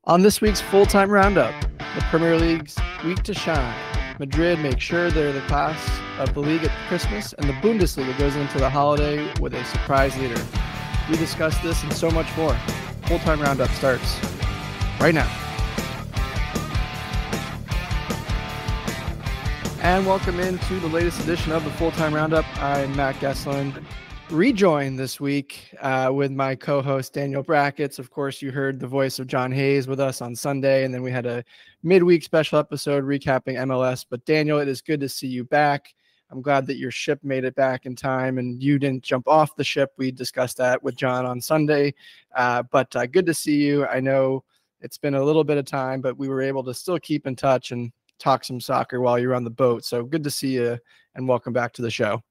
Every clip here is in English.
On this week's full-time roundup, the Premier League's week to shine. Madrid make sure they're the class of the league at Christmas, and the Bundesliga goes into the holiday with a surprise leader. We discuss this and so much more. Full-time roundup starts right now. And welcome into the latest edition of the Full-Time Roundup. I'm Matt Gesslin, rejoined this week with my co-host Daniel Brackets. Of course, you heard the voice of John Hayes with us on Sunday, and then we had a midweek special episode recapping MLS. But Daniel, it is good to see you back. I'm glad that your ship made it back in time and you didn't jump off the ship. We discussed that with John on Sunday, but good to see you. I know it's been a little bit of time, but we were able to still keep in touch and talk some soccer while you were on the boat. So good to see you and welcome back to the show.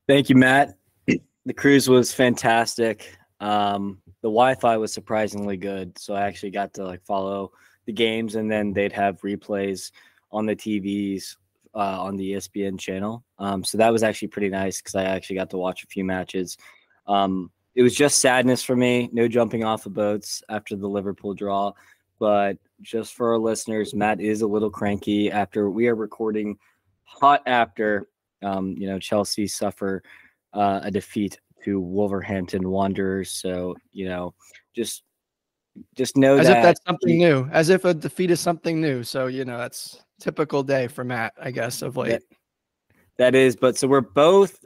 Thank you, Matt. The cruise was fantastic. The Wi-Fi was surprisingly good. So I actually got to follow the games, and then they'd have replays on the TVs on the ESPN channel. So that was actually pretty nice because I actually got to watch a few matches. It was just sadness for me. No jumping off of boats after the Liverpool draw. But just for our listeners, Matt is a little cranky after we are recording hot after, Chelsea suffer a defeat to Wolverhampton Wanderers. So, just know as that. If that's something new, as if a defeat is something new. So, that's typical day for Matt, I guess, of late. That is, but so we're both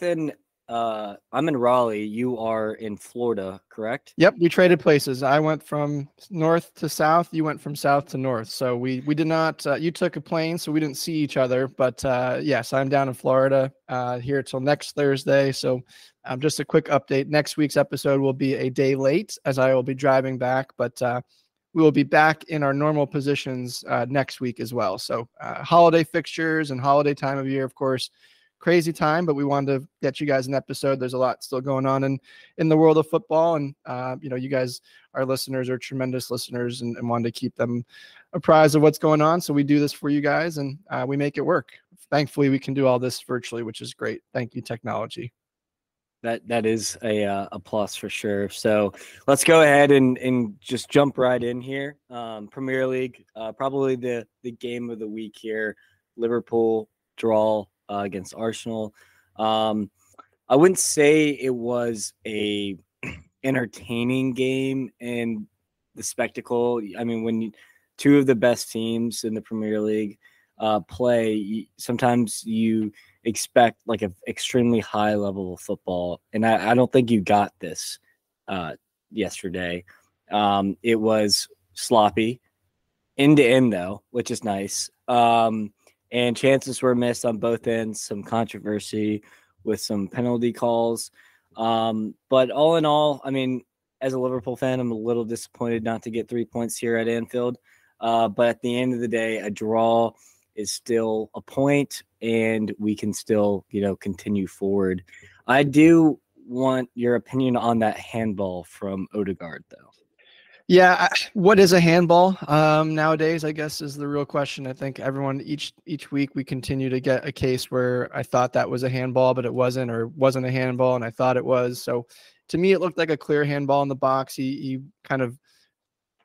in, I'm in Raleigh. You are in Florida, correct? Yep. We traded places. I went from north to south. You went from south to north. So we did not, you took a plane, so we didn't see each other, but yes, I'm down in Florida here till next Thursday. So just a quick update. Next week's episode will be a day late as I will be driving back, but we will be back in our normal positions next week as well. So holiday fixtures and holiday time of year, of course, crazy time, but we wanted to get you guys an episode. There's a lot still going on in the world of football. And, you guys, our listeners are tremendous listeners and wanted to keep them apprised of what's going on. So we do this for you guys and we make it work. Thankfully, we can do all this virtually, which is great. Thank you, technology. That is a plus for sure. So let's go ahead and just jump right in here. Premier League, probably the game of the week here. Liverpool draw against Arsenal. I wouldn't say it was a entertaining game and the spectacle. I mean, when two of the best teams in the Premier League play, sometimes you expect an extremely high level of football, and I don't think you got this yesterday. It was sloppy end to end though, which is nice. And chances were missed on both ends, some controversy with some penalty calls. But all in all, I mean, as a Liverpool fan, I'm a little disappointed not to get 3 points here at Anfield. But at the end of the day, a draw is still a point, and we can still, continue forward. I do want your opinion on that handball from Odegaard, though. Yeah, what is a handball nowadays, I guess, is the real question. I think everyone, each week we continue to get a case where I thought that was a handball, but it wasn't, or wasn't a handball, and I thought it was. So to me, it looked like a clear handball in the box. He kind of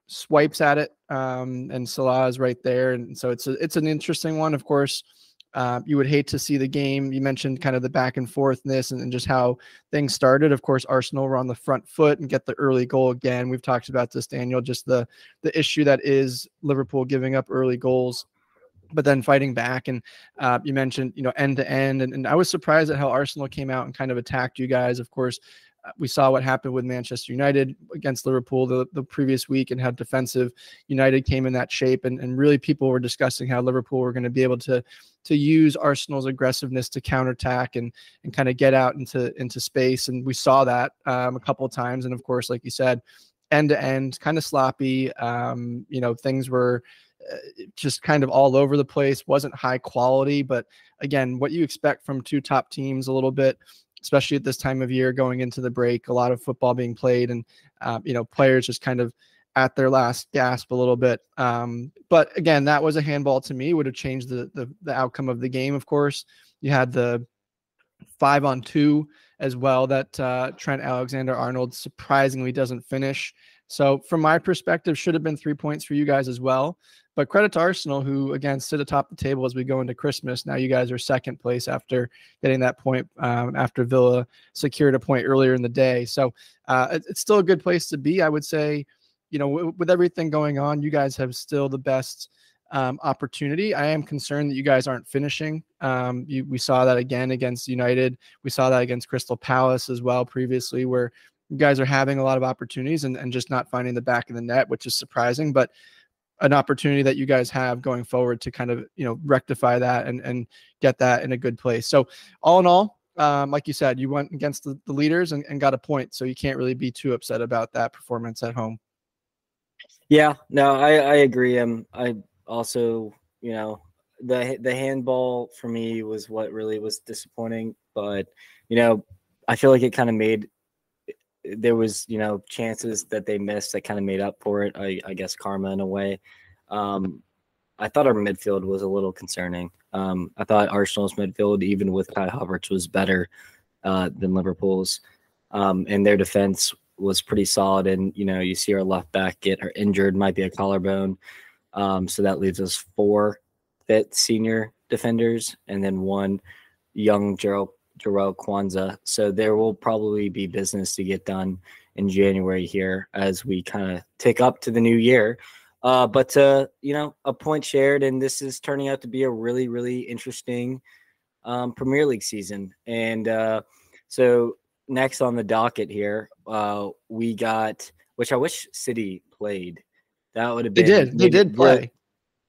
swipes at it, and Salah is right there. And so it's an interesting one, of course. You would hate to see the game. You mentioned kind of the back and forthness and just how things started. Of course, Arsenal were on the front foot and get the early goal again. We've talked about this, Daniel, just the issue that is Liverpool giving up early goals, but then fighting back. And you mentioned, end to end. And I was surprised at how Arsenal came out and kind of attacked you guys. Of course, we saw what happened with Manchester United against Liverpool the previous week and how defensive United came in that shape. And really people were discussing how Liverpool were going to be able to use Arsenal's aggressiveness to counterattack and kind of get out into space. And we saw that a couple of times. And of course, like you said, end to end, kind of sloppy. Things were just kind of all over the place, wasn't high quality, but again, what you expect from two top teams a little bit, especially at this time of year going into the break, a lot of football being played and, players just kind of at their last gasp a little bit. But again, that was a handball to me, would have changed the outcome of the game. Of course, you had the 5-on-2 as well that Trent Alexander-Arnold surprisingly doesn't finish. So from my perspective, should have been 3 points for you guys as well. But credit to Arsenal, who again sit atop the table as we go into Christmas. Now you guys are second place after getting that point after Villa secured a point earlier in the day. So it's still a good place to be. I would say, with everything going on, you guys have still the best opportunity. I am concerned that you guys aren't finishing. We saw that again against United. We saw that against Crystal Palace as well previously, where you guys are having a lot of opportunities and just not finding the back of the net, which is surprising, but an opportunity that you guys have going forward to kind of, rectify that and get that in a good place. So all in all, like you said, you went against the leaders and got a point. So you can't really be too upset about that performance at home. Yeah, no, I agree. I also, the handball for me was what really was disappointing, but, I feel like it kind of made, there was, chances that they missed that kind of made up for it. I guess karma in a way. I thought our midfield was a little concerning. I thought Arsenal's midfield, even with Kai Havertz, was better than Liverpool's. And their defense was pretty solid. And, you see our left back get injured, might be a collarbone. So that leaves us 4 fit senior defenders and then 1 young Jarrell Kwanzaa. So there will probably be business to get done in January here as we kind of tick up to the new year. But a point shared, and this is turning out to be a really, really interesting Premier League season. And so next on the docket here, we got, which I wish City played. That would have been. They did play.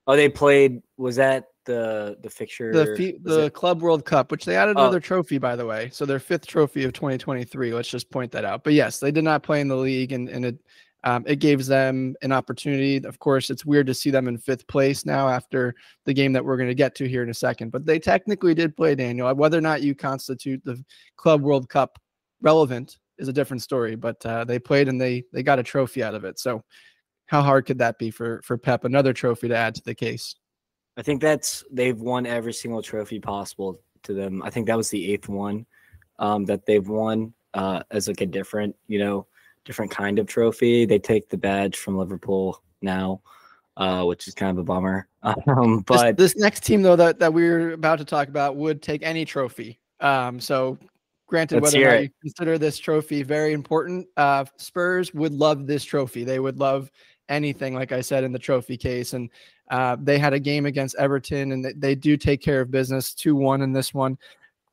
They played. Was that the fixture? The Club World Cup, which they added another trophy, by the way. So their 5th trophy of 2023. Let's just point that out. But yes, they did not play in the league, and it gives them an opportunity. Of course, it's weird to see them in 5th place now after the game that we're going to get to here in a second. But they technically did play, Daniel. Whether or not you constitute the Club World Cup relevant is a different story. But they played and they got a trophy out of it. So how hard could that be for Pep? Another trophy to add to the case. I think they've won every single trophy possible to them. I think that was the 8th one that they've won as like a different kind of trophy. They take the badge from Liverpool now, which is kind of a bummer. But this next team, though, that we're about to talk about would take any trophy. So granted, whether or not you consider this trophy very important, Spurs would love this trophy. They would love anything, like I said, in the trophy case. And they had a game against Everton, and they do take care of business 2-1 in this one.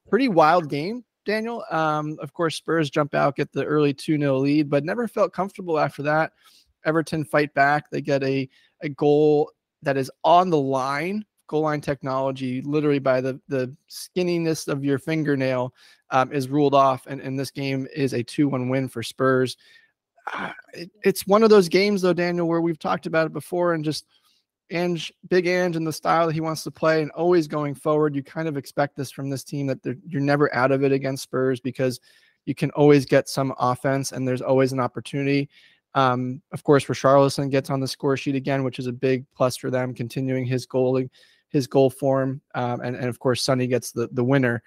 Pretty wild game, Daniel. Of course, Spurs jump out, get the early 2-0 lead, but never felt comfortable after that. Everton fight back. They get a goal that is on the line, goal line technology, literally by the skinniness of your fingernail is ruled off. And this game is a 2-1 win for Spurs. It's one of those games, though, Daniel, where we've talked about it before, and just Big Ange and the style that he wants to play and always going forward, you kind of expect this from this team, that you're never out of it against Spurs because you can always get some offense and there's always an opportunity. Of course, Richarlison gets on the score sheet again, which is a big plus for them, continuing his goal form. And of course, Sonny gets the winner.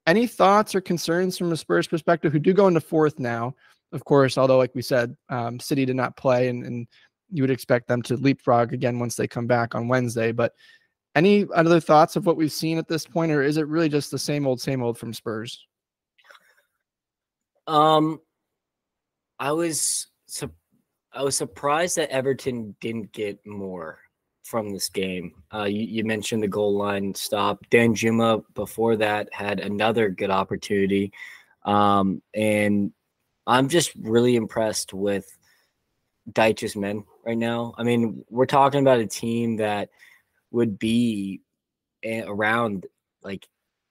Any thoughts or concerns from a Spurs perspective, who do go into 4th now? Of course, although, like we said, City did not play, and you would expect them to leapfrog again once they come back on Wednesday. But any other thoughts of what we've seen at this point, or is it really just the same old from Spurs? I was surprised that Everton didn't get more from this game. You mentioned the goal line stop. Danjuma before that had another good opportunity. And I'm just really impressed with Dyche's men right now. I mean, we're talking about a team that would be around like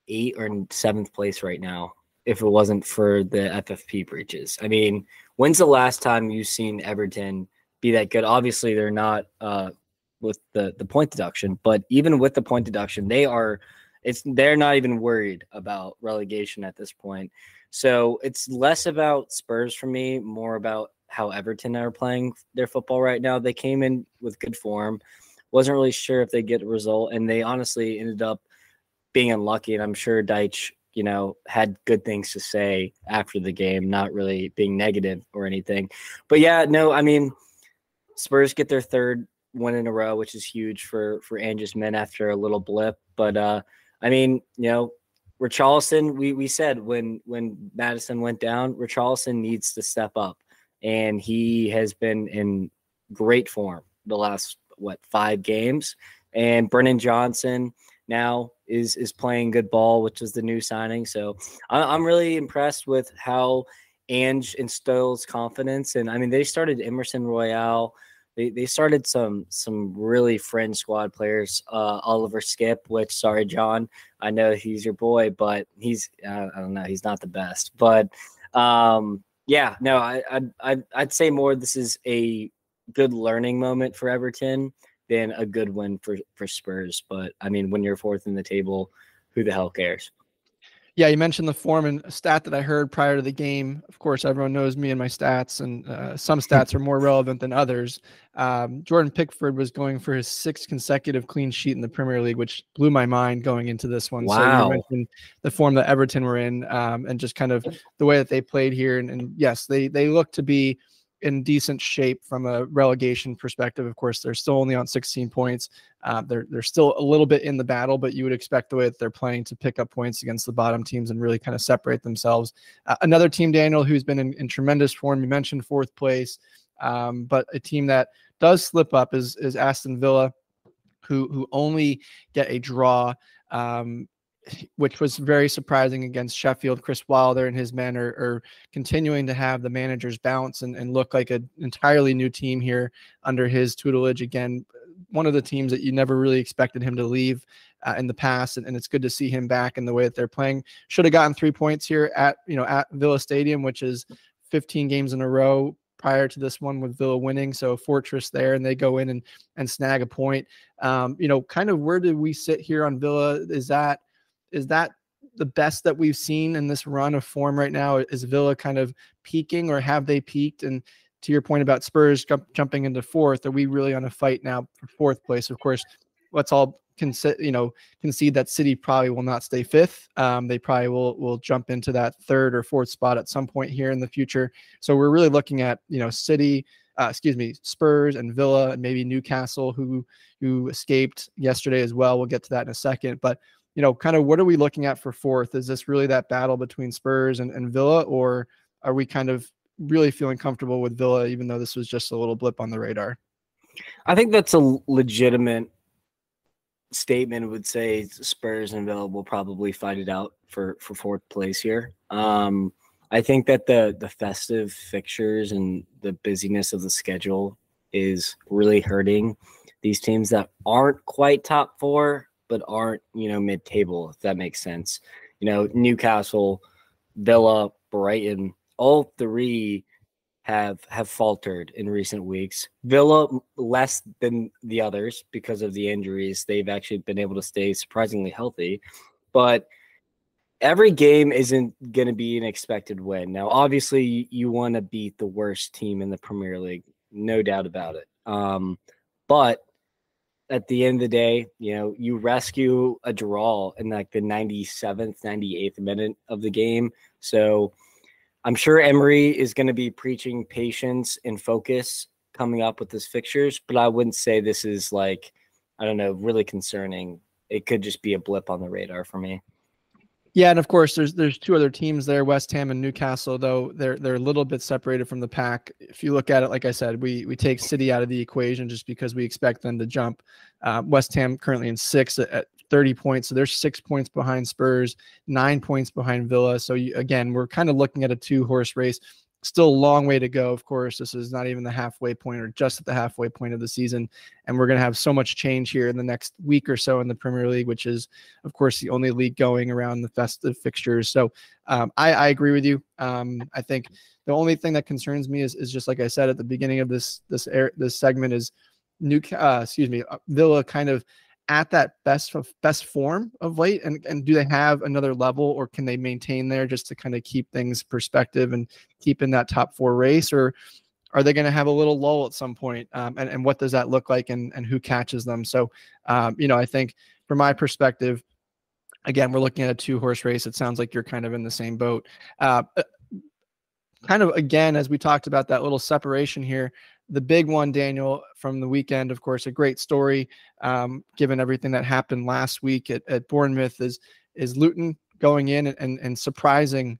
8th or 7th place right now if it wasn't for the FFP breaches. I mean, when's the last time you've seen Everton be that good? Obviously, they're not with the point deduction, but even with the point deduction, they're not even worried about relegation at this point. So it's less about Spurs for me, more about how Everton are playing their football right now. They came in with good form. Wasn't really sure if they get a result, and they honestly ended up being unlucky. And I'm sure Dyche had good things to say after the game, not really being negative or anything. But yeah, no, I mean, Spurs get their third win in a row, which is huge for Ange's men after a little blip. But I mean, Richarlison, we said when Madison went down, Richarlison needs to step up, and he has been in great form the last 5 games. And Brennan Johnson now is playing good ball, which is the new signing. So I'm really impressed with how Ange instills confidence. And I mean, they started Emerson Royale. They started some really fringe squad players. Oliver Skip, which, sorry, John, I know he's your boy, but he's I don't know, he's not the best. But yeah, no, I'd say more this is a good learning moment for Everton than a good win for Spurs. But I mean, when you're fourth in the table, who the hell cares? Yeah, you mentioned the form, and a stat that I heard prior to the game. Of course, everyone knows me and my stats, and some stats are more relevant than others. Jordan Pickford was going for his 6th consecutive clean sheet in the Premier League, which blew my mind going into this one. Wow. So you mentioned the form that Everton were in, and just kind of the way that they played here. And yes, they look to be in decent shape from a relegation perspective. Of course, they're still only on 16 points. They're still a little bit in the battle, but you would expect the way that they're playing to pick up points against the bottom teams and really kind of separate themselves. Another team, Daniel, who's been in tremendous form. You mentioned 4th place, but a team that does slip up is Aston Villa, who only get a draw, which was very surprising against Sheffield. Chris Wilder and his men are continuing to have the managers bounce and look like an entirely new team here under his tutelage. Again, one of the teams that you never really expected him to leave in the past, and it's good to see him back in the way that they're playing. Should have gotten 3 points here at Villa Stadium, which is 15 games in a row prior to this one with Villa winning. So fortress there, and they go in and snag a point. Kind of where did we sit here on Villa? Is that the best that we've seen in this run of form right now? Is Villa kind of peaking, or have they peaked? And to your point about Spurs jumping into 4th, are we really on a fight now for 4th place? Of course, let's all concede that City probably will not stay 5th. They probably will jump into that 3rd or 4th spot at some point here in the future. So we're really looking at Spurs and Villa, and maybe Newcastle, who escaped yesterday as well. We'll get to that in a second, but kind of what are we looking at for 4th? Is this really that battle between Spurs and Villa, or are we kind of really feeling comfortable with Villa, even though this was just a little blip on the radar? I think that's a legitimate statement. Would say Spurs and Villa will probably fight it out for 4th place here. I think that the festive fixtures and the busyness of the schedule is really hurting these teams that aren't quite top 4, but aren't, mid-table, if that makes sense. Newcastle, Villa, Brighton, all 3 have faltered in recent weeks. Villa less than the others because of the injuries. They've actually been able to stay surprisingly healthy, but every game isn't going to be an expected win. Now, obviously, you want to beat the worst team in the Premier League, no doubt about it. But at the end of the day, you rescue a draw in like the 97th, 98th minute of the game. So I'm sure Emery is going to be preaching patience and focus coming up with his fixtures, but I wouldn't say this is really concerning. It could just be a blip on the radar for me. Yeah, and of course, there's 2 other teams there, West Ham and Newcastle, though they're a little bit separated from the pack. If you look at it, like I said, we take City out of the equation just because we expect them to jump. West Ham currently in 6th at 30 points, so they're 6 points behind Spurs, 9 points behind Villa. So again, we're kind of looking at a 2-horse race. Still a long way to go. Of course, this is not even the halfway point, or just at the halfway point of the season. And we're going to have so much change here in the next week or so in the Premier League, which is, of course, the only league going around the festive fixtures. So I agree with you. I think the only thing that concerns me is just like I said at the beginning of this segment is Villa kind of at that best form of late, and do they have another level, or can they maintain there just to kind of keep things perspective and keep in that top 4 race, or are they going to have a little lull at some point? And what does that look like, and who catches them? So I think from my perspective, Again, we're looking at a 2-horse race. It sounds like you're kind of in the same boat. Kind of, again, as we talked about that little separation here, the big one, Daniel, from the weekend, of course, a great story, given everything that happened last week at Bournemouth, is Luton going in and surprising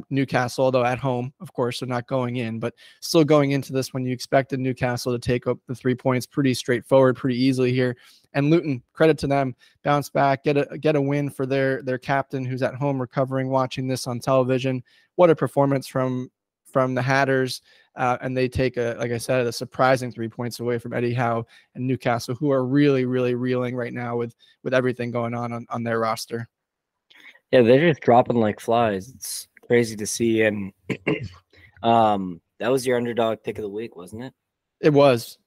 Newcastle, although at home, of course, they're not going in, but still going into this when you expected Newcastle to take up the 3 points pretty straightforward, pretty easily here. And Luton, credit to them, bounce back, get a win for their captain who's at home recovering, watching this on television. What a performance from the Hatters. And they take, like I said, a surprising 3 points away from Eddie Howe and Newcastle, who are really, really reeling right now with everything going on their roster. Yeah, they're just dropping like flies. It's crazy to see. And that was your underdog pick of the week, wasn't it? It was.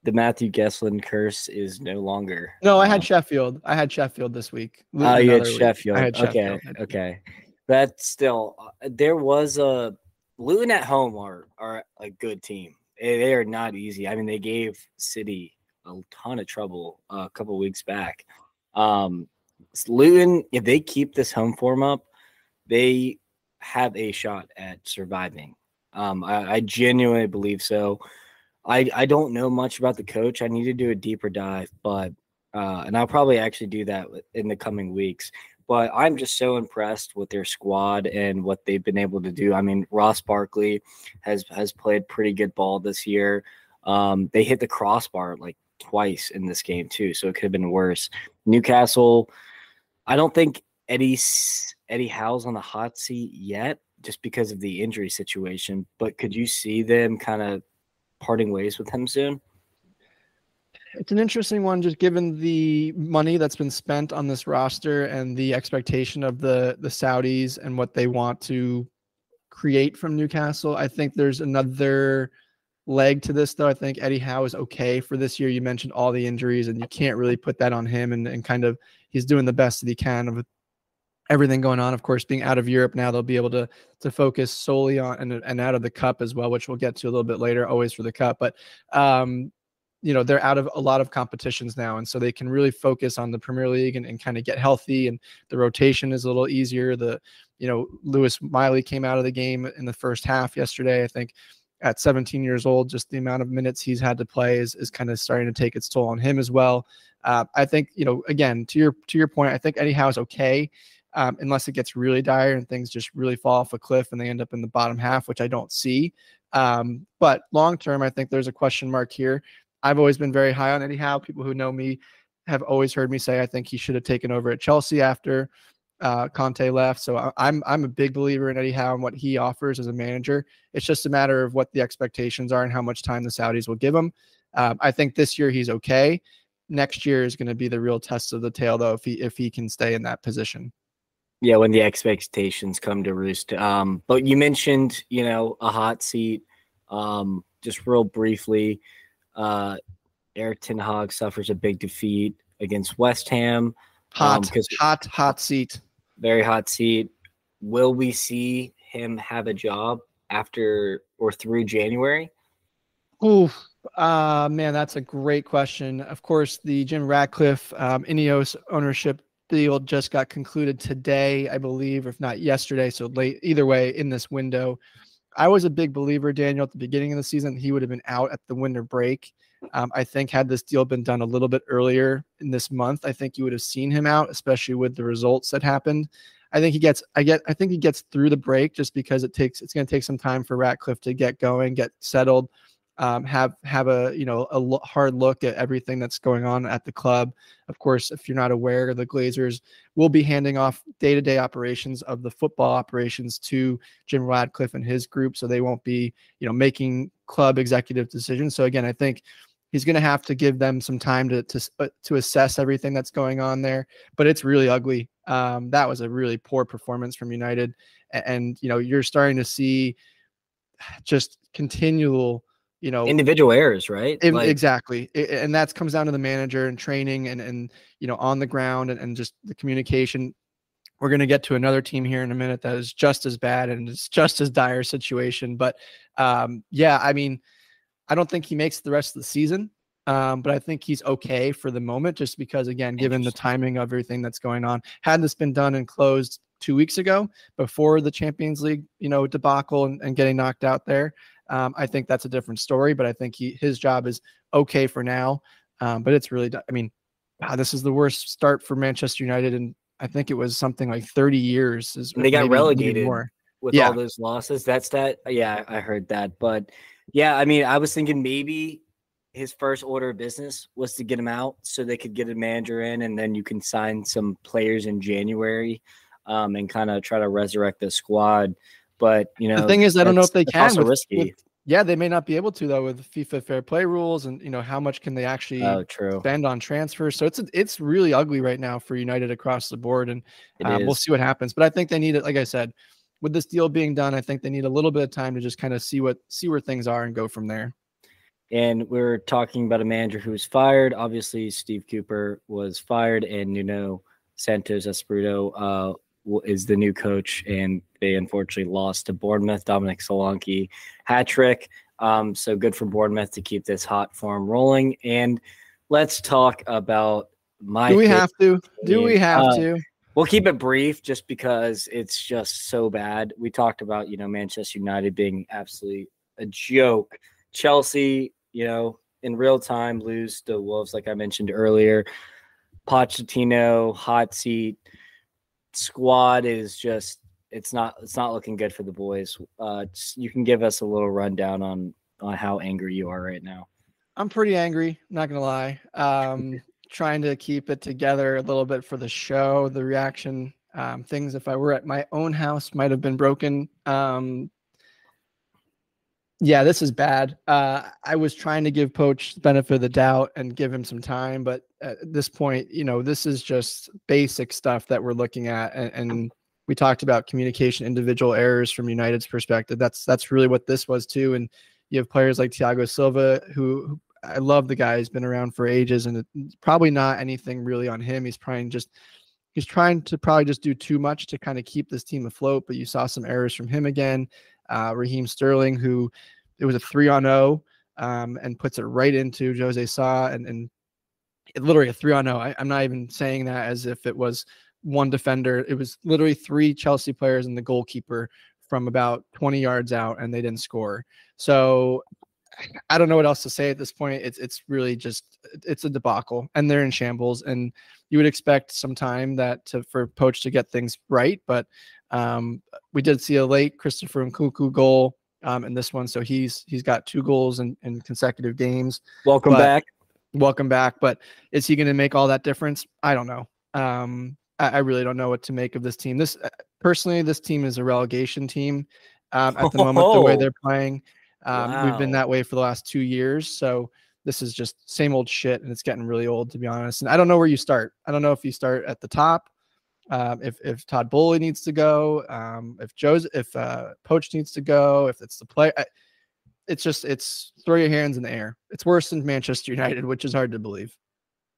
The Matthew Gesslin curse is no longer. No, I had Sheffield. I had Sheffield this week. Oh, you had Sheffield. I had Sheffield. Okay. But still, there was a Luton at home are a good team. They are not easy. I mean, they gave City a ton of trouble a couple weeks back. Luton, if they keep this home form up, they have a shot at surviving. I genuinely believe so. I don't know much about the coach. I need to do a deeper dive, but and I'll probably actually do that in the coming weeks. But I'm just so impressed with their squad and what they've been able to do. I mean, Ross Barkley has played pretty good ball this year. They hit the crossbar like twice in this game too, so it could have been worse. Newcastle, I don't think Eddie Howe's on the hot seat yet, just because of the injury situation. But could you see them kind of parting ways with him soon? It's an interesting one, just given the money that's been spent on this roster and the expectation of the Saudis and what they want to create from Newcastle. I think there's another leg to this, though. I think Eddie Howe is okay for this year. You mentioned all the injuries, and you can't really put that on him. And kind of he's doing the best that he can of everything going on. Of course, being out of Europe now, they'll be able to focus solely on and out of the cup as well, which we'll get to a little bit later, always for the cup. But they're out of a lot of competitions now, and so they can really focus on the Premier League and kind of get healthy, and the rotation is a little easier. Lewis Miley came out of the game in the first half yesterday. I think at 17 years old, just the amount of minutes he's had to play is kind of starting to take its toll on him as well. I think, again, to your point, I think Eddie Howe is okay, unless it gets really dire and things just really fall off a cliff and they end up in the bottom half, which I don't see. But long term, I think there's a question mark here. I've always been very high on Eddie Howe. People who know me have always heard me say I think he should have taken over at Chelsea after Conte left. So I'm a big believer in Eddie Howe and what he offers as a manager. It's just a matter of what the expectations are and how much time the Saudis will give him. I think this year he's okay. Next year is going to be the real test of the tail, though, if he can stay in that position. Yeah, when the expectations come to roost. But you mentioned, a hot seat. Just real briefly, Erik ten Hag suffers a big defeat against West Ham. Hot seat. Very hot seat. Will we see him have a job after or through January? Man, that's a great question. Of course, the Jim Ratcliffe Ineos ownership deal just got concluded today, I believe, if not yesterday. So late, either way, in this window. I was a big believer, Daniel, at the beginning of the season. He would have been out at the winter break. I think had this deal been done a little bit earlier in this month, I think you would have seen him out, especially with the results that happened. I think he gets through the break just because it's going to take some time for Ratcliffe to get going, get settled, have a hard look at everything that's going on at the club. Of course, if you're not aware, the Glazers will be handing off day-to-day operations of the football operations to Jim Ratcliffe and his group, so they won't be making club executive decisions. So again, I think he's going to have to give them some time to assess everything that's going on there. But it's really ugly. That was a really poor performance from United, and you're starting to see just continual individual errors, right? Exactly. And that comes down to the manager and training and on the ground and just the communication. We're going to get to another team here in a minute that is just as bad and it's just as dire situation. But I mean, I don't think he makes the rest of the season. But I think he's okay for the moment, just because, again, given the timing of everything that's going on. Had this been done and closed 2 weeks ago before the Champions League, debacle and getting knocked out there, I think that's a different story. But I think his job is okay for now. But it's really, I mean, this is the worst start for Manchester United, and I think it was something like 30 years. And they got relegated more with all those losses. Yeah, I heard that. But yeah, I mean, I was thinking maybe his first order of business was to get him out so they could get a manager in, and then you can sign some players in January and kind of try to resurrect the squad. But, the thing is, I don't know if they can. Also risky. They may not be able to, though, with FIFA fair play rules, and how much can they actually spend on transfers. So it's really ugly right now for United across the board, and we'll see what happens. But I think they need it. Like I said, with this deal being done, I think they need a little bit of time to just kind of see where things are and go from there. And we're talking about a manager who was fired. Obviously, Steve Cooper was fired, and Nuno Santos Espirito is the new coach, and they unfortunately lost to Bournemouth. Dominic Solanke hat trick. So good for Bournemouth to keep this hot form rolling. And let's talk about Do we have to? We'll keep it brief just because it's just so bad. We talked about, Manchester United being absolutely a joke. Chelsea, in real time lose to Wolves, like I mentioned earlier. Pochettino, hot seat. Squad is just it's not looking good for the boys. You can give us a little rundown on how angry you are right now. I'm pretty angry, not gonna lie. Trying to keep it together a little bit for the show, the reaction. Things, if I were at my own house, might have been broken. Yeah, this is bad. I was trying to give Poach the benefit of the doubt and give him some time, but at this point, this is just basic stuff that we're looking at. And we talked about communication, individual errors from United's perspective. That's really what this was too. And you have players like Thiago Silva, who I love the guy. He's been around for ages, and it's probably not anything really on him. He's trying to probably just do too much to kind of keep this team afloat. But you saw some errors from him again. Raheem Sterling, who it was a 3-0 and puts it right into Jose Sa, and it literally a 3-0. I'm not even saying that as if it was one defender. It was literally 3 Chelsea players and the goalkeeper from about 20 yards out, and they didn't score. So I don't know what else to say at this point. It's really just it's a debacle, and they're in shambles. And you would expect some time for Poach to get things right, but we did see a late Christopher Nkunku goal in this one, so he's got 2 goals in consecutive games. Welcome back. But is he going to make all that difference? I don't know. I really don't know what to make of this team. This team is a relegation team at the moment. The way they're playing. Wow. We've been that way for the last 2 years. So this is just same old shit, and it's getting really old, to be honest. And I don't know where you start. I don't know if you start at the top, if Todd Bowley needs to go, if Poach needs to go, if it's the play. It's throw your hands in the air. It's worse than Manchester United, which is hard to believe.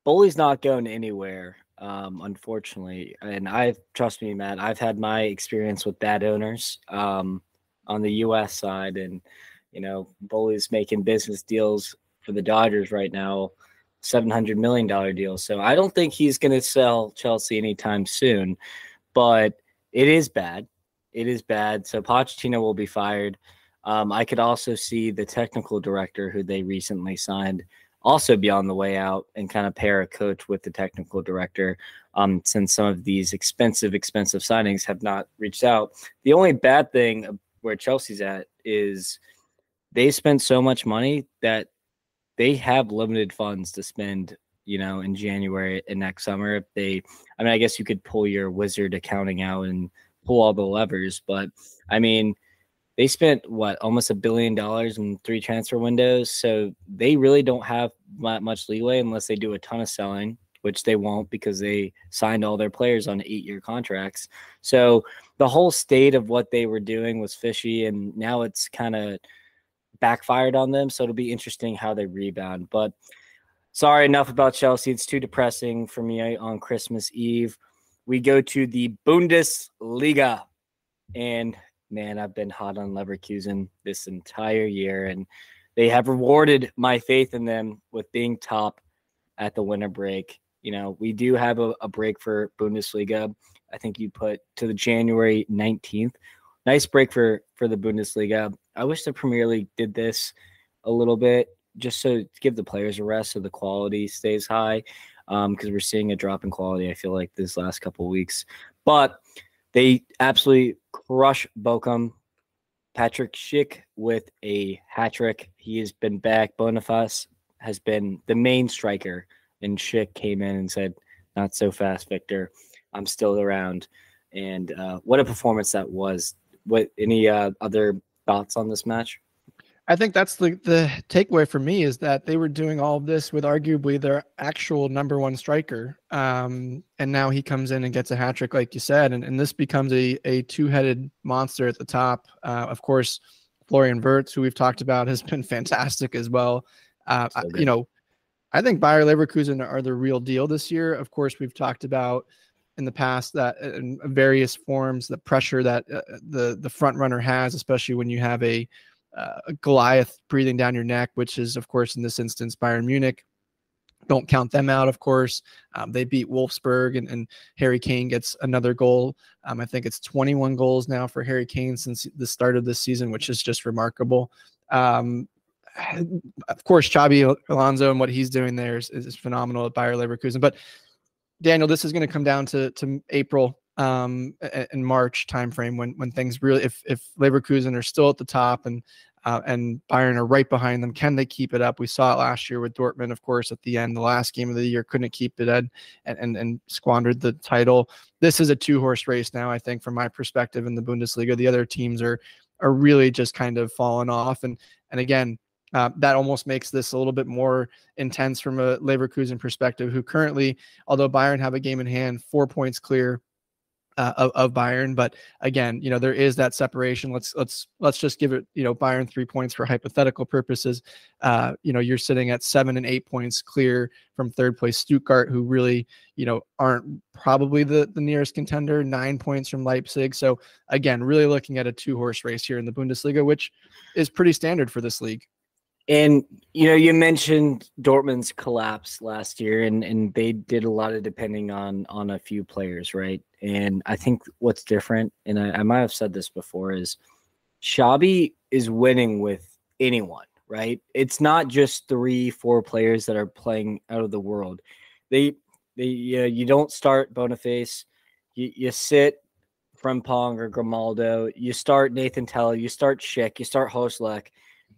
Bowley's not going anywhere, unfortunately. And trust me, Matt, I've had my experience with bad owners on the U.S. side, and Bowley's making business deals for the Dodgers right now, $700 million deal. So I don't think he's going to sell Chelsea anytime soon, but it is bad. It is bad. So Pochettino will be fired. I could also see the technical director who they recently signed also be on the way out, and kind of pair a coach with the technical director, since some of these expensive signings have not reached out. The only bad thing where Chelsea's at is they spent so much money that they have limited funds to spend, in January and next summer. I guess you could pull your wizard accounting out and pull all the levers, but they spent almost $1 billion in 3 transfer windows. So they really don't have much leeway unless they do a ton of selling, which they won't because they signed all their players on 8-year contracts. So the whole state of what they were doing was fishy, and now it's kind of backfired on them. So it'll be interesting how they rebound. But sorry, enough about Chelsea. It's too depressing for me on Christmas Eve. We go to the Bundesliga, and man, I've been hot on Leverkusen this entire year, and they have rewarded my faith in them with being top at the winter break. We do have a break for Bundesliga. I think you put to the January 19th. Nice break for the Bundesliga. I wish the Premier League did this a little bit just to give the players a rest so the quality stays high, because we're seeing a drop in quality, I feel like, this last couple of weeks. But they absolutely crush Bochum. Patrick Schick with a hat trick. He has been back. Boniface has been the main striker, and Schick came in and said, "Not so fast, Victor. I'm still around." And what a performance that was. Any other thoughts on this match? I think that's the takeaway for me, is that they were doing all of this with arguably their actual number one striker. And now he comes in and gets a hat trick, like you said, and this becomes a two-headed monster at the top. Of course, Florian Wirtz, who we've talked about, has been fantastic as well. I think Bayer Leverkusen are the real deal this year. Of course, we've talked about in the past that in various forms, the pressure that the front runner has, especially when you have a Goliath breathing down your neck, which is, of course, in this instance, Bayern Munich. Don't count them out, of course. They beat Wolfsburg, and Harry Kane gets another goal. I think it's 21 goals now for Harry Kane since the start of this season, which is just remarkable. Of course, Xabi Alonso and what he's doing there is phenomenal at Bayer Leverkusen. But Daniel, this is going to come down to April and March timeframe when things really, if Leverkusen are still at the top and Bayern are right behind them, can they keep it up? We saw it last year with Dortmund, of course, at the end, the last game of the year, couldn't keep it and squandered the title. This is a two-horse race now, I think, from my perspective in the Bundesliga. The other teams are really just kind of falling off. And again, that almost makes this a little bit more intense from a Leverkusen perspective, who currently, although Bayern have a game in hand, 4 points clear of Bayern. But again, there is that separation. Let's just give it, Bayern 3 points for hypothetical purposes. You're sitting at 7 and 8 points clear from third place Stuttgart, who really, aren't probably the nearest contender, 9 points from Leipzig. So again, really looking at a two-horse race here in the Bundesliga, which is pretty standard for this league. And, you mentioned Dortmund's collapse last year, and they did a lot of depending on a few players, right? And I think what's different, and I might have said this before, is Xabi is winning with anyone, right? It's not just 3-4 players that are playing out of the world. You don't start Boniface, you sit Frimpong or Grimaldo, you start Nathan Tella, you start Schick, you start Hoslek.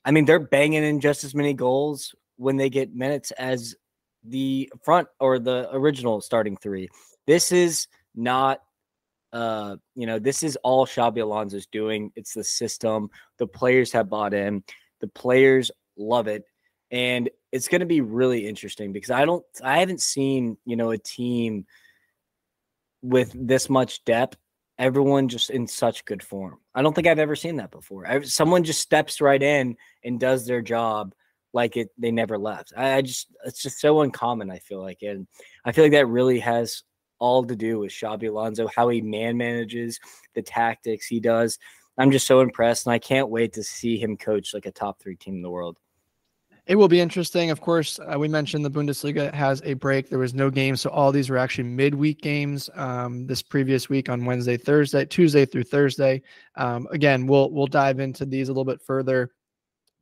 I mean, they're banging in just as many goals when they get minutes as the front or the original starting three. This is not, this is all Xabi Alonso's doing. It's the system. The players have bought in. The players love it. And it's going to be really interesting because I haven't seen, a team with this much depth, everyone just in such good form. I don't think I've ever seen that before. Someone just steps right in and does their job like they never left. It's just so uncommon, I feel like. And I feel like that really has all to do with Xabi Alonso, how he manages, the tactics he does. I'm just so impressed, and I can't wait to see him coach like a top 3 team in the world. It will be interesting. Of course, we mentioned the Bundesliga has a break. There was no games, so all these were actually midweek games this previous week on Tuesday through Thursday. Again, we'll dive into these a little bit further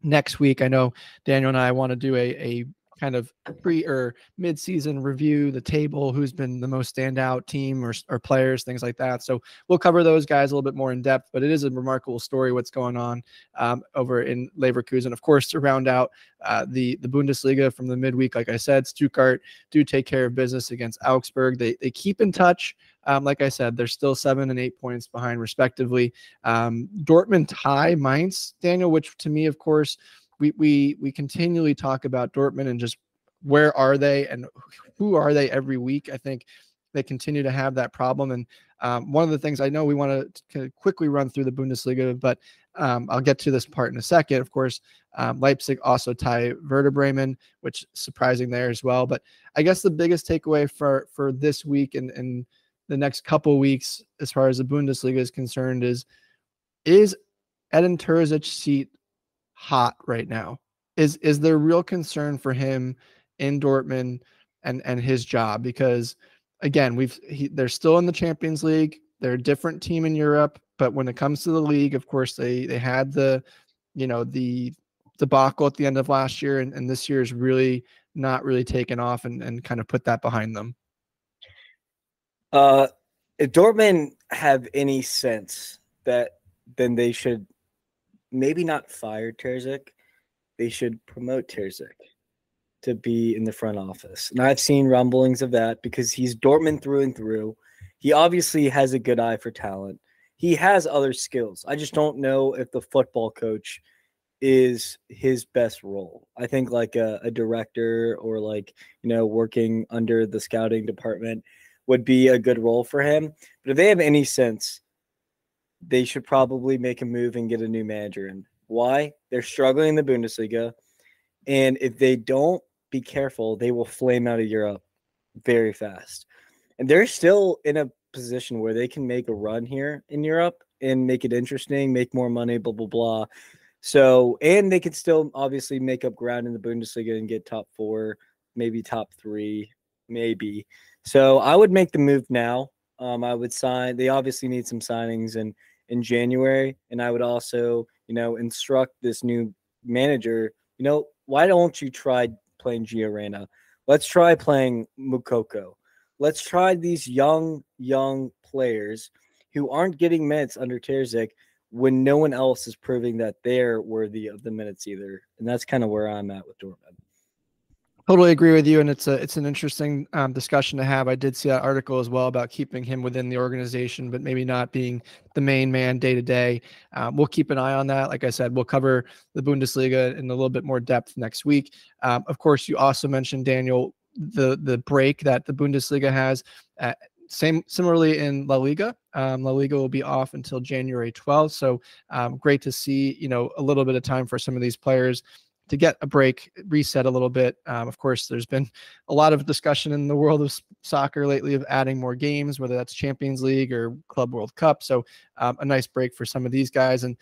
next week. I know Daniel and I want to do a kind of pre or mid-season review, the table, who's been the most standout team or players, things like that. So we'll cover those guys a little bit more in depth, but it is a remarkable story what's going on over in Leverkusen. Of course, to round out the Bundesliga from the midweek, like I said, Stuttgart do take care of business against Augsburg. They keep in touch. Like I said, they're still 7 and 8 points behind respectively. Dortmund tie Mainz, Daniel, which to me, of course, we continually talk about Dortmund and just where are they and who are they every week. I think they continue to have that problem. And one of the things I know we want to quickly run through the Bundesliga, but I'll get to this part in a second. Of course, Leipzig also tie Werder Bremen, which is surprising there as well. But I guess the biggest takeaway for this week and the next couple of weeks, as far as the Bundesliga is concerned, is Edin Terzic's seat hot right now? is there real concern for him in Dortmund and his job? Because again, they're still in the Champions League. They're a different team in Europe, but when it comes to the league, of course, they had the debacle at the end of last year, and this year is really not really taken off and kind of put that behind them. If Dortmund have any sense that, then they should maybe not fire Terzic. They should promote Terzic to be in the front office. And I've seen rumblings of that because he's Dortmund through and through. He obviously has a good eye for talent. He has other skills. I just don't know if the football coach is his best role. I think like a director or working under the scouting department would be a good role for him. But if they have any sense, they should probably make a move and get a new manager in. Why? They're struggling in the Bundesliga. And if they don't be careful, they will flame out of Europe very fast. And they're still in a position where they can make a run here in Europe and make it interesting, make more money, blah, blah, blah. So, and they could still obviously make up ground in the Bundesliga and get top 4, maybe top 3, maybe. So I would make the move now. I would sign. They obviously need some signings in January. And I would also, instruct this new manager, why don't you try playing Gio Reyna? Let's try playing Mukoko. Let's try these young players who aren't getting minutes under Terzic when no one else is proving that they're worthy of the minutes either. And that's kind of where I'm at with Dortmund. Totally agree with you, and it's an interesting discussion to have. I did see that article as well about keeping him within the organization, but maybe not being the main man day to day. We'll keep an eye on that. Like I said, we'll cover the Bundesliga in a little bit more depth next week. Of course, you also mentioned, Daniel, the break that the Bundesliga has. Similarly in La Liga. La Liga will be off until January 12th. So great to see, a little bit of time for some of these players to get a break, reset a little bit. Of course, there's been a lot of discussion in the world of soccer lately of adding more games, whether that's Champions League or Club World Cup. So a nice break for some of these guys. And,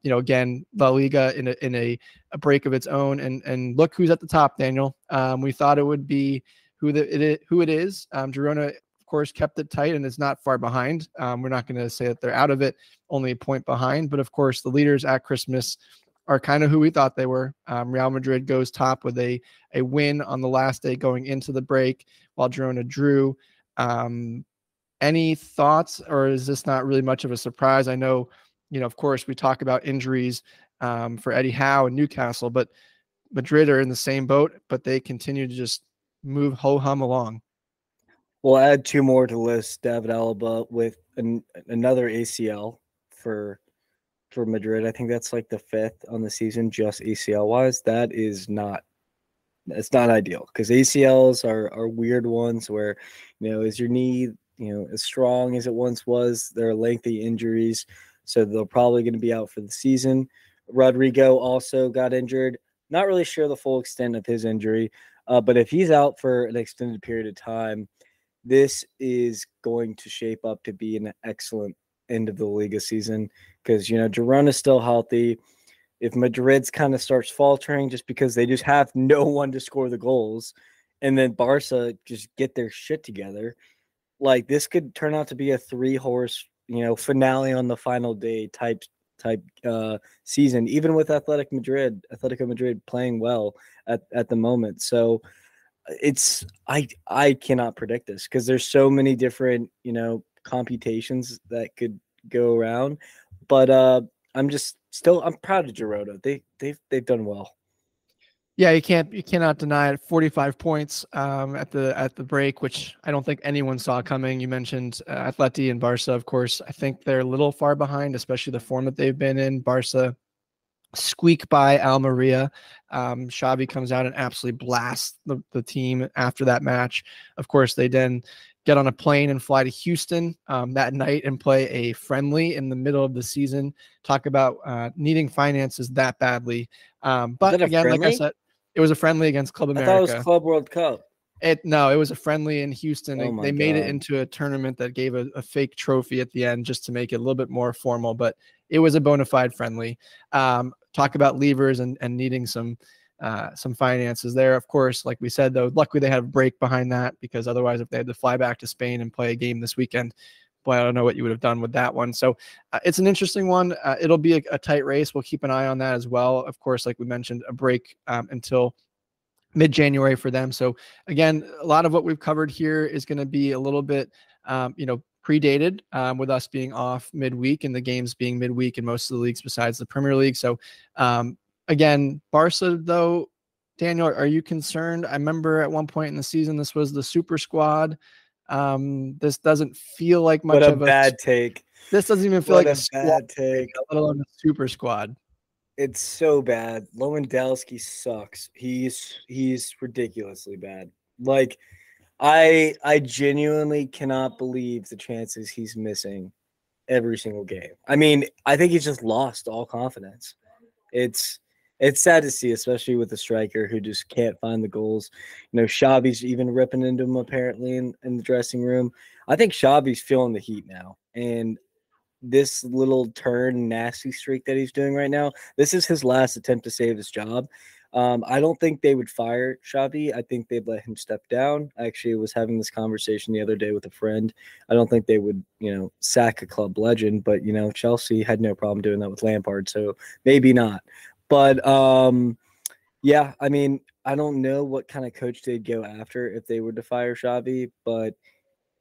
again, La Liga in a break of its own. And look who's at the top, Daniel. We thought it would be who it is. Girona, of course, kept it tight and is not far behind. We're not going to say that they're out of it, only a point behind. But, of course, the leaders at Christmas are kind of who we thought they were. Real Madrid goes top with a win on the last day going into the break, while Girona drew. Any thoughts, or is this not really much of a surprise? I know, of course, we talk about injuries for Eddie Howe and Newcastle, but Madrid are in the same boat, but they continue to just move ho-hum along. We'll add 2 more to the list. David Alaba with another ACL for Madrid. I think that's like the 5th on the season, just ACL wise. It's not ideal because ACLs are weird ones where, is your knee, as strong as it once was? There are lengthy injuries, so they're probably going to be out for the season. Rodrigo also got injured. Not really sure the full extent of his injury, but if he's out for an extended period of time, this is going to shape up to be an excellent end of the Liga season because, Girona is still healthy. If Madrid's kind of starts faltering just because they just have no one to score the goals, and then Barca just get their shit together, like this could turn out to be a 3-horse, finale on the final day type season, even with Atletico Madrid playing well at the moment. So I cannot predict this because there's so many different, computations that could go around, but I'm proud of Girona. They've done well. Yeah, you cannot deny it. 45 points at the break, which I don't think anyone saw coming. You mentioned Atleti and Barca, of course. I think they're a little far behind, especially the form that they've been in. Barca squeak by Almeria. Xavi comes out and absolutely blasts the team after that match. Of course, they then get on a plane and fly to Houston that night and play a friendly in the middle of the season. Talk about needing finances that badly. But again, friendly? Like I said, it was a friendly against Club America. I thought it was Club World Cup. No, it was a friendly in Houston. They made it into a tournament that gave a fake trophy at the end just to make it a little bit more formal, but it was a bona fide friendly. Talk about levers and needing some some finances there. Of course, like we said, though, luckily they had a break behind that, because otherwise if they had to fly back to Spain and play a game this weekend, boy, I don't know what you would have done with that one. So it's an interesting one. It'll be a tight race. We'll keep an eye on that as well. Of course, like we mentioned, a break until mid-January for them. So again, a lot of what we've covered here is going to be a little bit, predated with us being off midweek and the games being midweek in most of the leagues besides the Premier League. So again, Barca, though, Daniel, are you concerned? I remember at one point in the season, this was the super squad. This doesn't feel like much of a bad take. This doesn't even feel What like a squad bad take. let alone a super squad. It's so bad. Lewandowski sucks. He's ridiculously bad. Like, I genuinely cannot believe the chances he's missing every single game. I mean, I think he's just lost all confidence. It's sad to see, especially with a striker who just can't find the goals. Xavi's even ripping into him apparently in the dressing room. I think Xavi's feeling the heat now. And this little nasty streak that he's doing right now, this is his last attempt to save his job. I don't think they would fire Xavi. I think they'd let him step down. I actually was having this conversation the other day with a friend. I don't think they would, sack a club legend, but, Chelsea had no problem doing that with Lampard, so maybe not. But, yeah, I mean, I don't know what kind of coach they'd go after if they were to fire Xavi, but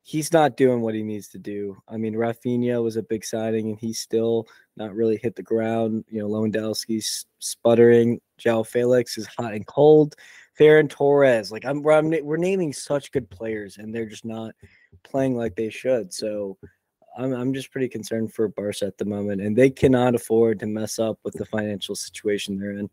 he's not doing what he needs to do. I mean, Rafinha was a big signing, and he's still not really hit the ground. Lewandowski's sputtering. João Felix is hot and cold. Ferran Torres, we're naming such good players, and they're just not playing like they should. So I'm just pretty concerned for Barca at the moment, and they cannot afford to mess up with the financial situation they're in.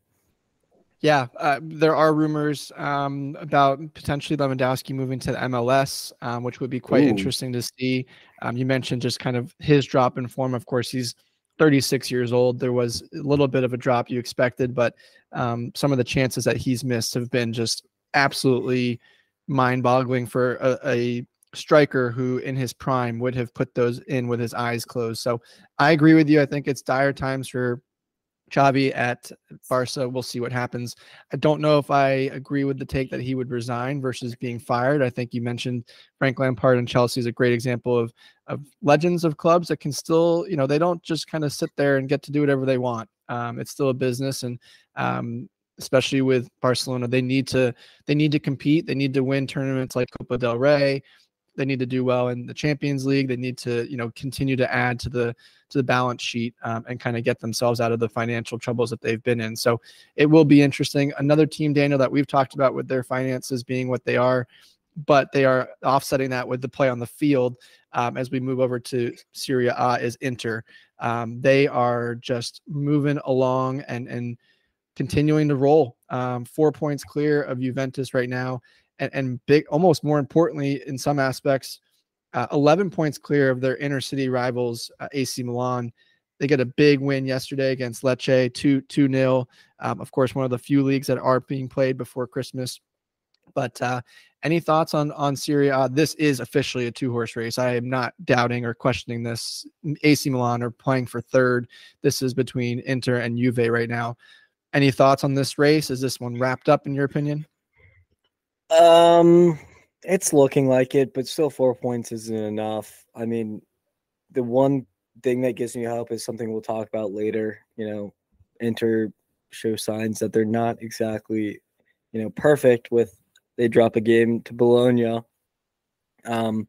Yeah, there are rumors about potentially Lewandowski moving to the MLS, which would be quite interesting to see. You mentioned just kind of his drop in form. Of course, he's 36 years old. There was a little bit of a drop you expected, but some of the chances that he's missed have been just absolutely mind-boggling for a striker who in his prime would have put those in with his eyes closed. So I agree with you. I think it's dire times for Xavi at Barca. We'll see what happens. I don't know if I agree with the take that he would resign versus being fired. I think you mentioned Frank Lampard and Chelsea is a great example of legends of clubs that can still, they don't just kind of sit there and get to do whatever they want. It's still a business, and especially with Barcelona, they need to compete. They need to win tournaments like Copa del Rey. They need to do well in the Champions League. They need to, continue to add to the balance sheet and kind of get themselves out of the financial troubles that they've been in. So it will be interesting. Another team, Daniel, that we've talked about with their finances being what they are, but they are offsetting that with the play on the field as we move over to Serie A is Inter. They are just moving along and continuing to roll. 4 points clear of Juventus right now. And big, almost more importantly, in some aspects, 11 points clear of their inner city rivals, AC Milan. They get a big win yesterday against Lecce, 2-0. Of course, one of the few leagues that are being played before Christmas. But any thoughts on Serie A? This is officially a two-horse race. I am not doubting or questioning this. AC Milan are playing for third. This is between Inter and Juve right now. Any thoughts on this race? Is this one wrapped up in your opinion? It's looking like it, but still 4 points isn't enough. I mean, the one thing that gives me hope is something we'll talk about later. Inter show signs that they're not exactly, perfect with they drop a game to Bologna in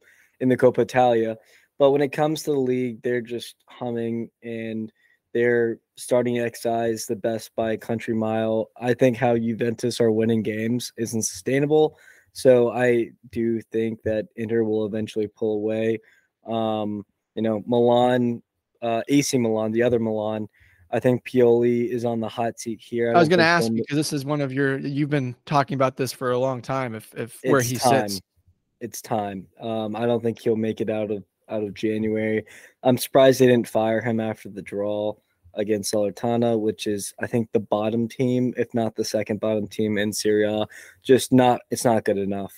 the Coppa Italia. But when it comes to the league, they're just humming, and they're starting to excise the best by a country mile. I think how Juventus are winning games isn't sustainable. So I do think that Inter will eventually pull away. Milan, AC Milan, the other Milan, I think Pioli is on the hot seat here. I was going to ask because this is one of you've been talking about this for a long time. If where he sits, it's time. I don't think he'll make it out of January. I'm surprised they didn't fire him after the draw against Salernitana, which is, I think, the bottom team, if not the second bottom team in Serie A. It's not good enough.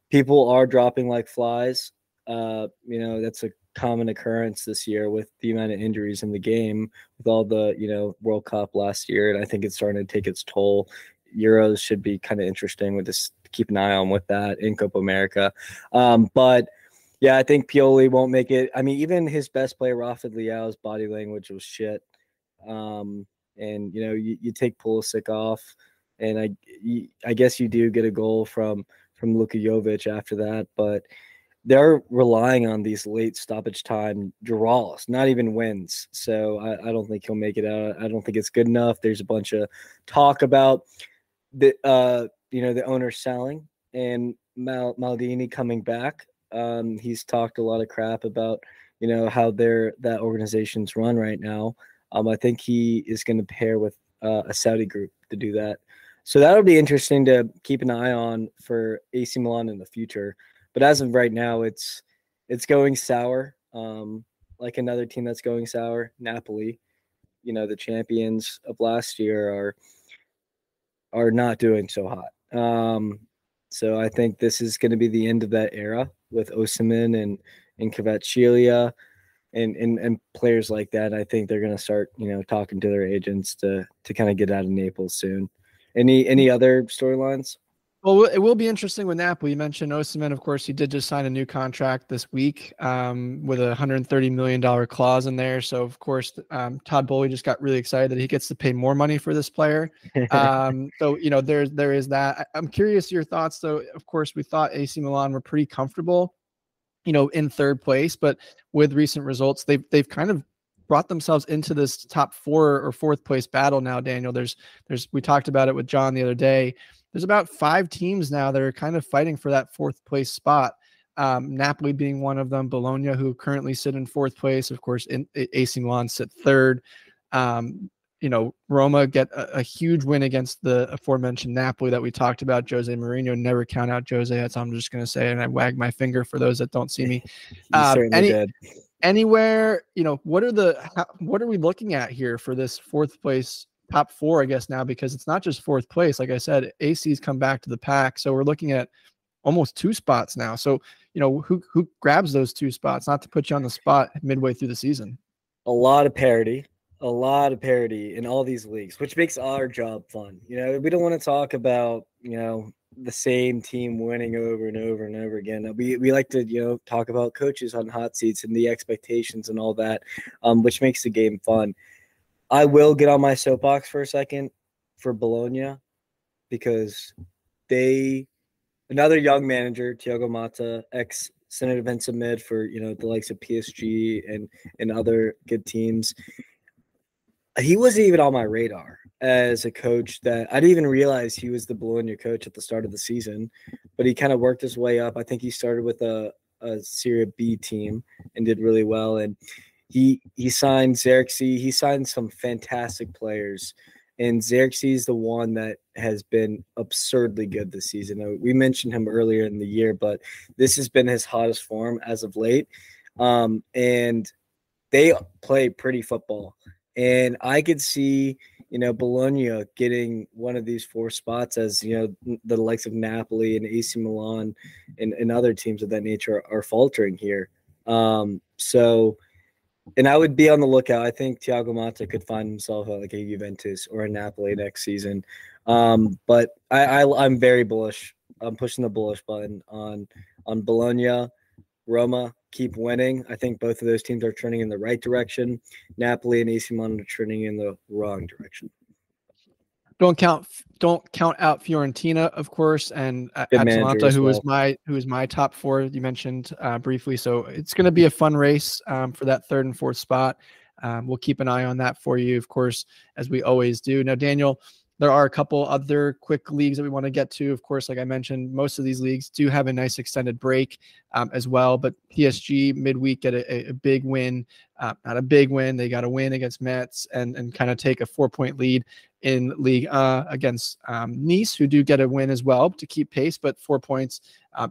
People are dropping like flies. That's a common occurrence this year with the amount of injuries in the game, with all the, World Cup last year. And I think it's starting to take its toll. Euros should be kind of interesting with this, keep an eye on with that in Copa America. But yeah, I think Pioli won't make it. I mean, even his best player, Rafa Leao's body language was shit. And, you take Pulisic off, and I guess you do get a goal from Luka Jovic after that, but they're relying on these late stoppage time draws, not even wins. So I don't think he'll make it out. I don't think it's good enough. There's a bunch of talk about the owner selling and Maldini coming back. He's talked a lot of crap about how that organization's run right now. I think he is going to pair with a Saudi group to do that. So that'll be interesting to keep an eye on for AC Milan in the future. But as of right now, it's going sour. Like another team that's going sour, Napoli. The champions of last year are not doing so hot. So I think this is going to be the end of that era with Osimhen and Kvaratskhelia and players like that. I think they're going to start, talking to their agents to kind of get out of Naples soon. Any other storylines? Well, it will be interesting with Napoli. You mentioned Osimhen. Of course, he did just sign a new contract this week with a $130 million clause in there. So, of course, Todd Bowley just got really excited that he gets to pay more money for this player. So, there is that. I'm curious your thoughts, though. Of course, we thought AC Milan were pretty comfortable, in third place. But with recent results, they've kind of brought themselves into this top 4 or 4th place battle now, Daniel. We talked about it with John the other day. There's about 5 teams now that are kind of fighting for that 4th place spot. Napoli being one of them, Bologna, who currently sit in 4th place. Of course, AC Milan sit 3rd. Roma get a huge win against the aforementioned Napoli that we talked about. Jose Mourinho, never count out Jose. That's all I'm just going to say. And I wag my finger for those that don't see me. You certainly did. Anywhere, what are we looking at here for this 4th place, top 4, I guess now, because it's not just 4th place. Like I said, AC's come back to the pack. So we're looking at almost 2 spots now. So, who grabs those 2 spots, not to put you on the spot midway through the season. A lot of parity in all these leagues, which makes our job fun. We don't want to talk about, the same team winning over and over and over again. We like to, talk about coaches on hot seats and the expectations and all that, which makes the game fun. I will get on my soapbox for a second for Bologna because another young manager, Thiago Motta, ex-center defensive mid for, the likes of PSG and other good teams. He wasn't even on my radar as a coach. That I didn't even realize he was the Bologna coach at the start of the season, but he kind of worked his way up. I think he started with a Serie B team and did really well. And he signed Xerxes. He signed some fantastic players. And Xerxes is the one that has been absurdly good this season. We mentioned him earlier in the year, but this has been his hottest form as of late. And they play pretty football. And I could see, Bologna getting one of these 4 spots as, the likes of Napoli and AC Milan and other teams of that nature are faltering here. And I would be on the lookout. I think Thiago Motta could find himself at like a Juventus or a Napoli next season. But I'm very bullish. I'm pushing the bullish button on Bologna. Roma keep winning. I think both of those teams are trending in the right direction. Napoli and AC Milan are trending in the wrong direction. Don't count out Fiorentina, of course, and Atalanta, who is my top 4 you mentioned briefly. So it's going to be a fun race for that 3rd and 4th spot. We'll keep an eye on that for you, of course, as we always do. Now, Daniel, there are a couple other quick leagues that we want to get to. Of course, like I mentioned, most of these leagues do have a nice extended break as well. But PSG midweek get a big win. Not a big win. They got a win against Metz and kind of take a 4-point lead in Ligue 1 against Nice, who do get a win as well to keep pace. But 4 points,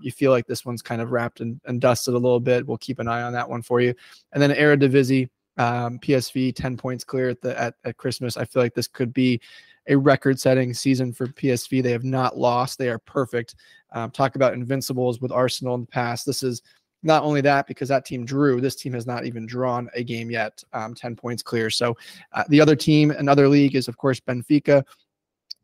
you feel like this one's kind of wrapped and dusted a little bit. We'll keep an eye on that one for you. And then Eredivisie, PSV 10 points clear at Christmas. I feel like this could be a record-setting season for PSV. They have not lost. They are perfect. Talk about invincibles with Arsenal in the past. This is Not only that, because that team drew, this team has not even drawn a game yet, 10 points clear. So the other team, another league, is, of course, Benfica.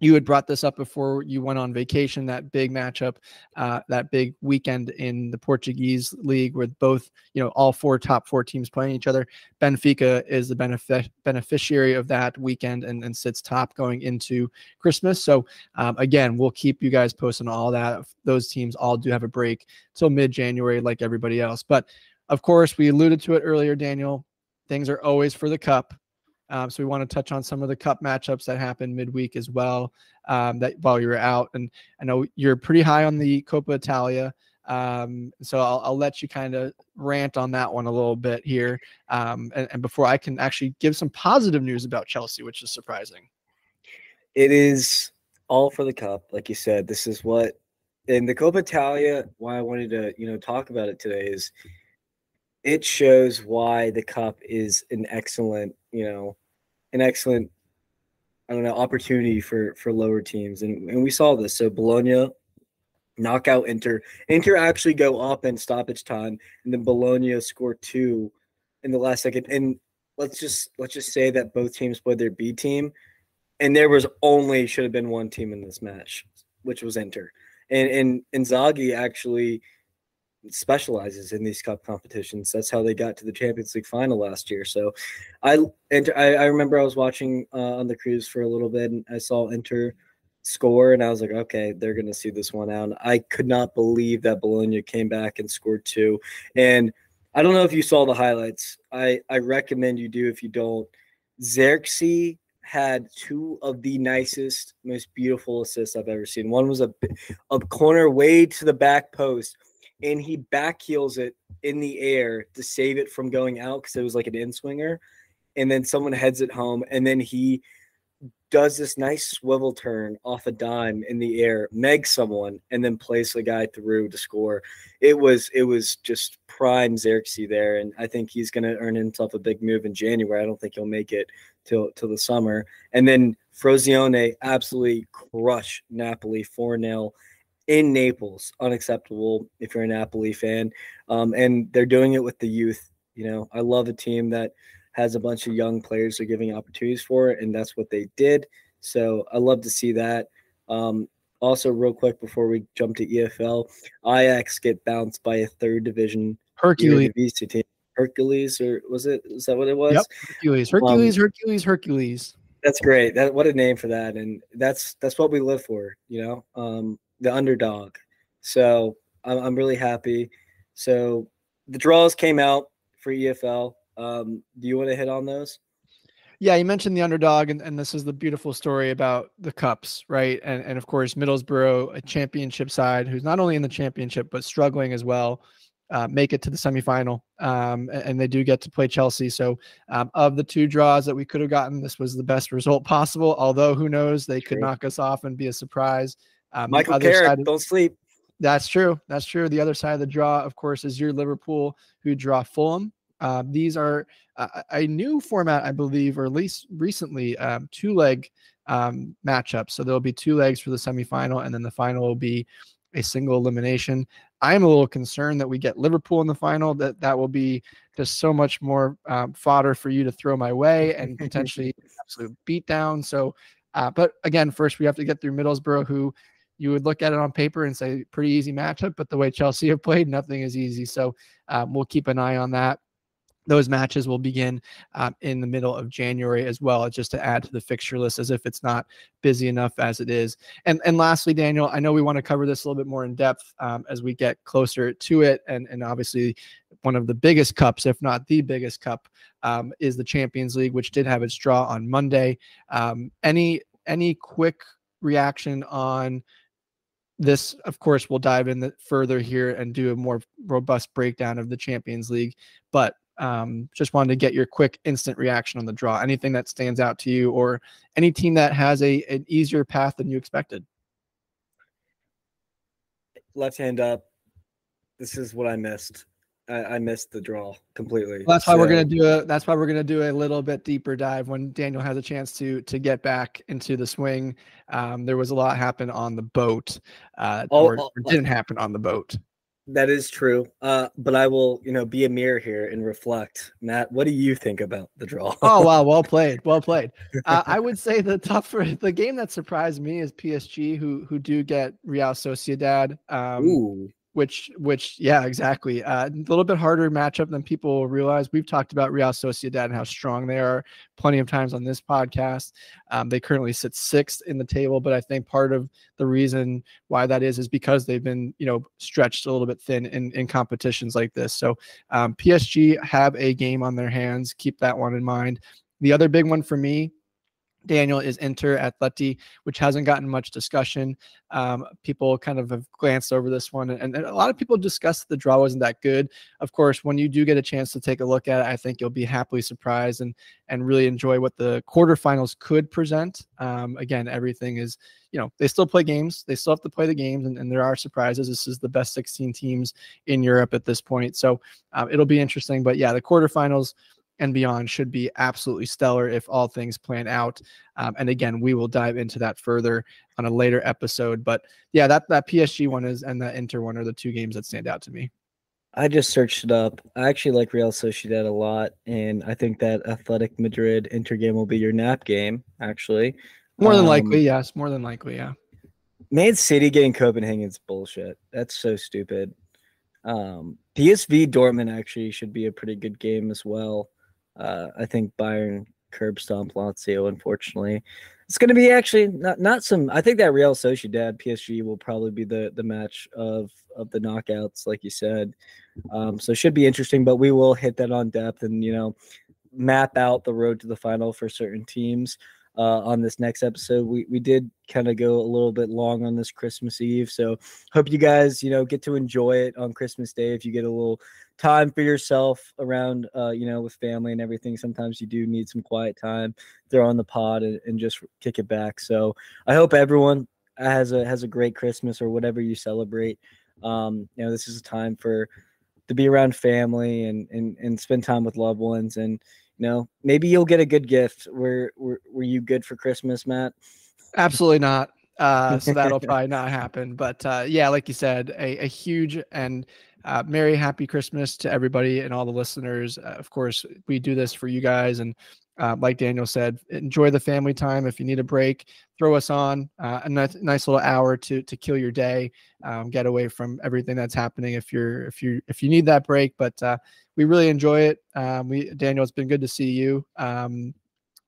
You had brought this up before you went on vacation, that big matchup, that big weekend in the Portuguese league with both, all top four teams playing each other. Benfica is the beneficiary of that weekend and sits top going into Christmas. So again, we'll keep you guys posted on all that. Those teams all do have a break till mid-January like everybody else. But of course, we alluded to it earlier, Daniel, things are always for the cup. So we want to touch on some of the cup matchups that happened midweek as well, that while you were out. And I know you're pretty high on the Coppa Italia. So I'll let you kind of rant on that one a little bit here. And before I can actually give some positive news about Chelsea, which is surprising. It is all for the cup. Like you said, this is what, in the Coppa Italia, why I wanted to, talk about it today is it shows why the cup is an excellent, opportunity for lower teams. And we saw this. So Bologna knock out Inter. Inter actually go up in stoppage time, and then Bologna score 2 in the last second. And let's just say that both teams played their B team, and there was should have been one team in this match, which was Inter. And Inzaghi actually specializes in these cup competitions. That's how they got to the Champions League final last year. So I remember I was watching on the cruise for a little bit, and I saw Inter score, and I was like, okay, they're going to see this one out. I could not believe that Bologna came back and scored 2. And I don't know if you saw the highlights. I recommend you do if you don't. Xerxes had 2 of the nicest, most beautiful assists I've ever seen. One was a corner way to the back post, and he back heels it in the air to save it from going out because it was like an in-swinger. And then someone heads it home, and then he does this nice swivel turn off a dime in the air, megs someone, and then plays the guy through to score. It was just prime Xerxes there, and I think he's going to earn himself a big move in January. I don't think he'll make it till the summer. And then Frosinone absolutely crush Napoli 4-0. In Naples, unacceptable if you're a Napoli fan. And they're doing it with the youth. I love a team that has a bunch of young players they're giving opportunities for, and that's what they did. So I love to see that. Also, real quick before we jump to EFL, Ajax get bounced by a third division Hercules. team. Hercules, or is that what it was? Yep, Hercules. That's great. What a name for that. And that's what we live for, the underdog. So I'm really happy. So the draws came out for EFL. Do you want to hit on those? Yeah, you mentioned the underdog, and this is the beautiful story about the cups, right? And of course, Middlesbrough, a championship side who's not only in the championship but struggling as well, make it to the semifinal, and they do get to play Chelsea. So of the 2 draws that we could have gotten, this was the best result possible, although who knows, they could knock us off and be a surprise. Michael Carrick, don't sleep. That's true. The other side of the draw, of course, is your Liverpool, who draw Fulham. These are a new format, I believe, or at least recently, 2-leg matchups. So there'll be 2 legs for the semifinal, and then the final will be a single elimination. I'm a little concerned that we get Liverpool in the final. That will be just so much more fodder for you to throw my way and potentially absolute beatdown. So, but again, first we have to get through Middlesbrough, who you would look at it on paper and say pretty easy matchup, but the way Chelsea have played, nothing is easy. So we'll keep an eye on that. Those matches will begin in the middle of January as well, just to add to the fixture list, as if it's not busy enough as it is. And lastly, Daniel, I know we want to cover this a little bit more in depth as we get closer to it. And obviously one of the biggest cups, if not the biggest cup, is the Champions League, which did have its draw on Monday. Any quick reaction on this? Of course, we'll dive in further here and do a more robust breakdown of the Champions League, but just wanted to get your quick instant reaction on the draw. Anything that stands out to you, or any team that has an easier path than you expected? Left hand up. This is what I missed. I missed the draw completely. Well, that's why we're gonna do a little bit deeper dive when Daniel has a chance to get back into the swing. There was a lot happen on the boat, or didn't happen on the boat. That is true. But I will, be a mirror here and reflect. Matt, what do you think about the draw? Oh wow, well played, well played. I would say the game that surprised me is PSG, who do get Real Sociedad. Ooh. Which yeah, exactly. A little bit harder matchup than people realize. We've talked about Real Sociedad and how strong they are plenty of times on this podcast. They currently sit sixth in the table, but I think part of the reason why that is because they've been, stretched a little bit thin in competitions like this. So PSG have a game on their hands. Keep that one in mind. The other big one for me, Daniel, is Inter Atleti, which hasn't gotten much discussion. People kind of have glanced over this one, and a lot of people discussed the draw wasn't that good. Of course, when you do get a chance to take a look at it, I think you'll be happily surprised and really enjoy what the quarterfinals could present. Again, everything is, they still play games. They still have to play the games, and there are surprises. This is the best 16 teams in Europe at this point. So it'll be interesting. But yeah, the quarterfinals and beyond should be absolutely stellar if all things plan out. And again, we will dive into that further on a later episode. But yeah, that PSG one and that Inter one are the two games that stand out to me. I just searched it up. I actually like Real Sociedad a lot, and I think that Athletic Madrid Inter game will be your nap game, actually. More than likely, yes. More than likely, yeah. Man City getting Copenhagen's bullshit. That's so stupid. PSV Dortmund actually should be a pretty good game as well. I think Bayern curb stomp Lazio, unfortunately. It's going to be actually not some – I think that Real Sociedad PSG will probably be the match of the knockouts, like you said. So it should be interesting, but we will hit that on depth and, map out the road to the final for certain teams. On this next episode, we did kind of go a little bit long on this Christmas Eve, so hope you guys get to enjoy it on Christmas Day if you get a little time for yourself around with family and everything. Sometimes you do need some quiet time, throw on the pod and just kick it back. So I hope everyone has a great Christmas or whatever you celebrate. This is a time to be around family and spend time with loved ones, and maybe you'll get a good gift. Were you good for Christmas, Matt? Absolutely not. So that'll probably not happen. But yeah, like you said, a huge and merry, happy Christmas to everybody and all the listeners. Of course, we do this for you guys. And like Daniel said, enjoy the family time. If you need a break, throw us on a nice little hour to kill your day, get away from everything that's happening if you need that break. But we really enjoy it. Daniel, it's been good to see you.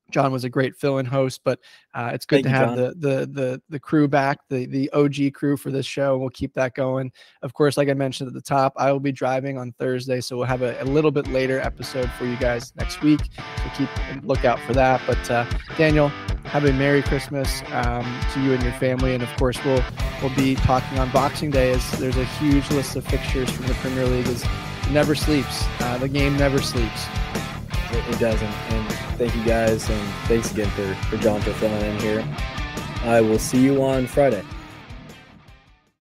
John was a great fill-in host, but it's good to have the crew back, the OG crew for this show. We'll keep that going. Of course, like I mentioned at the top, I will be driving on Thursday, so we'll have a little bit later episode for you guys next week. So keep a lookout for that. But Daniel, have a Merry Christmas to you and your family, and of course, we'll be talking on Boxing Day as there's a huge list of fixtures from the Premier League. It never sleeps. The game never sleeps. It doesn't. And thank you guys, and thanks again for John for filling in here. I will see you on Friday.